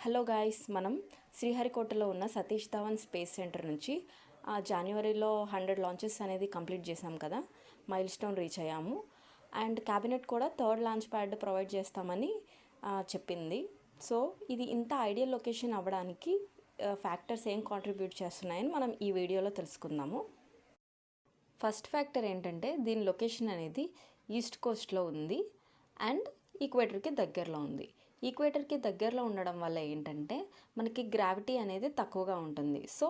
Hello guys, మనం శ్రీహరికోటలో ఉన్న Satish Dhawan space centre నుంచి జనవరిలో 100 లాంచెస్ అనేది కంప్లీట్ చేసాం కదా. మైల్ స్టోన్ రీచ్ అయ్యాము. అండ్ క్యాబినెట్ కూడా 3rd లాంచ్ ప్యాడ్ ప్రొవైడ్ చేస్తామని చెప్పింది. సో ఇది ఇంత ఐడియల్ లొకేషన్ అవ్వడానికి ఫ్యాక్టర్స్ ఏం కాంట్రిబ్యూట్ చేస్తున్నాయని మనం ఈ వీడియోలో తెలుసుకుందాము. ఫస్ట్ ఫ్యాక్టర్ ఏంటంటే, దీని లొకేషన్ అనేది ఈస్ట్ కోస్ట్లో ఉంది అండ్ ఈక్వేటర్కి దగ్గరలో ఉంది. ఈక్వేటర్కి దగ్గరలో ఉండడం వల్ల ఏంటంటే మనకి గ్రావిటీ అనేది తక్కువగా ఉంటుంది. సో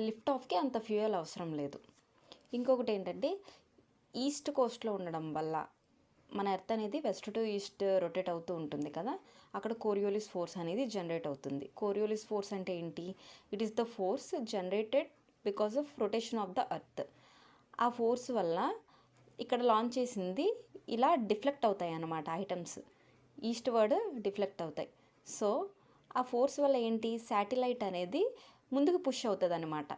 లిఫ్ట్ ఆఫ్కి అంత ఫ్యూయల్ అవసరం లేదు. ఇంకొకటి ఏంటంటే, ఈస్ట్ కోస్ట్లో ఉండడం వల్ల మన ఎర్త్ అనేది వెస్ట్ టు ఈస్ట్ రొటేట్ అవుతూ ఉంటుంది కదా. అక్కడ కోరియోలిస్ ఫోర్స్ అనేది జనరేట్ అవుతుంది. కోరియోలిస్ ఫోర్స్ అంటే ఏంటి? It is the force generated because of rotation of the earth. ఆ ఫోర్స్ వల్ల ఇక్కడ లాంచ్ చేసింది ఇలా డిఫ్లెక్ట్ అవుతాయి అన్నమాట. ఐటమ్స్ ఈస్ట్ వర్డ్ డిఫ్లెక్ట్ అవుతాయి. సో ఆ ఫోర్స్ వల్ల ఏంటి, శాటిలైట్ అనేది ముందుకు పుష్ అవుతుంది అనమాట.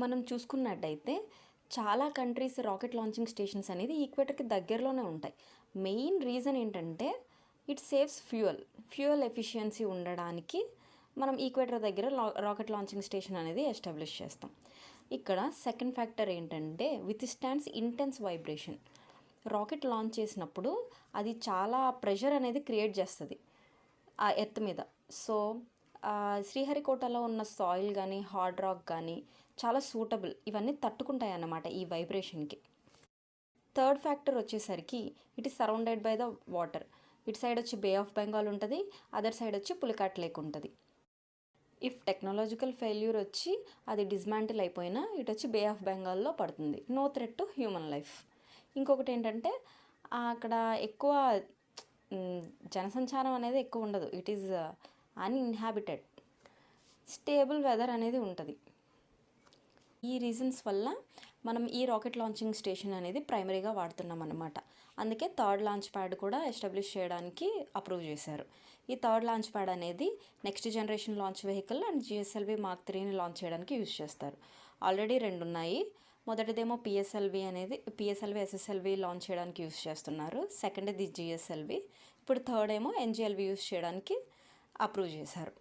మనం చూసుకున్నట్టయితే చాలా కంట్రీస్ రాకెట్ లాంచింగ్ స్టేషన్స్ అనేది ఈక్వేటర్కి దగ్గరలోనే ఉంటాయి. మెయిన్ రీజన్ ఏంటంటే ఇట్ సేవ్స్ ఫ్యూయల్ ఎఫిషియన్సీ ఉండడానికి మనం ఈక్వేటర్ దగ్గర రాకెట్ లాంచింగ్ స్టేషన్ అనేది ఎస్టాబ్లిష్ చేస్తాం. ఇక్కడ సెకండ్ ఫ్యాక్టర్ ఏంటంటే with stands intense vibration. Rocket launch చేసినప్పుడు అది చాలా ప్రెషర్ అనేది క్రియేట్ చేస్తుంది ఆ ఎర్త్ మీద. సో శ్రీహరికోటలో ఉన్న సాయిల్ కానీ హార్డ్ రాక్ కానీ చాలా సూటబుల్, ఇవన్నీ తట్టుకుంటాయి అన్నమాట ఈ వైబ్రేషన్కి. థర్డ్ ఫ్యాక్టర్ వచ్చేసరికి it is surrounded by the water. ఇటు సైడ్ వచ్చి బే ఆఫ్ బెంగాల్ ఉంటుంది, అదర్ సైడ్ వచ్చి పులికాట్ లేక్ ఉంటుంది. ఇఫ్ టెక్నాలజికల్ ఫెయిల్యూర్ వచ్చి అది డిస్మాంటిల్ అయిపోయినా ఇటు వచ్చి బే ఆఫ్ బెంగాల్లో పడుతుంది. No threat to human life. ఇంకొకటి ఏంటంటే అక్కడ ఎక్కువ జనసంచారం అనేది ఎక్కువ ఉండదు. It is uninhabited, stable weather అనేది ఉంటుంది. ఈ రీజన్స్ వల్ల మనం ఈ రాకెట్ లాంచింగ్ స్టేషన్ అనేది ప్రైమరీగా వాడుతున్నాం అన్నమాట. అందుకే 3rd లాంచ్ ప్యాడ్ కూడా ఎస్టాబ్లిష్ చేయడానికి అప్రూవ్ చేశారు. ఈ 3rd లాంచ్ ప్యాడ్ అనేది next generation launch vehicle and GSLV Mark 3ని లాంచ్ చేయడానికి యూజ్ చేస్తారు. ఆల్రెడీ 2 ఉన్నాయి. మొదటిదేమో PSLV SSLV లాంచ్ చేయడానికి యూజ్ చేస్తున్నారు. సెకండ్ది GSLV. ఇప్పుడు థర్డ్ ఏమో NGLV యూజ్ చేయడానికి అప్రూవ్ చేశారు.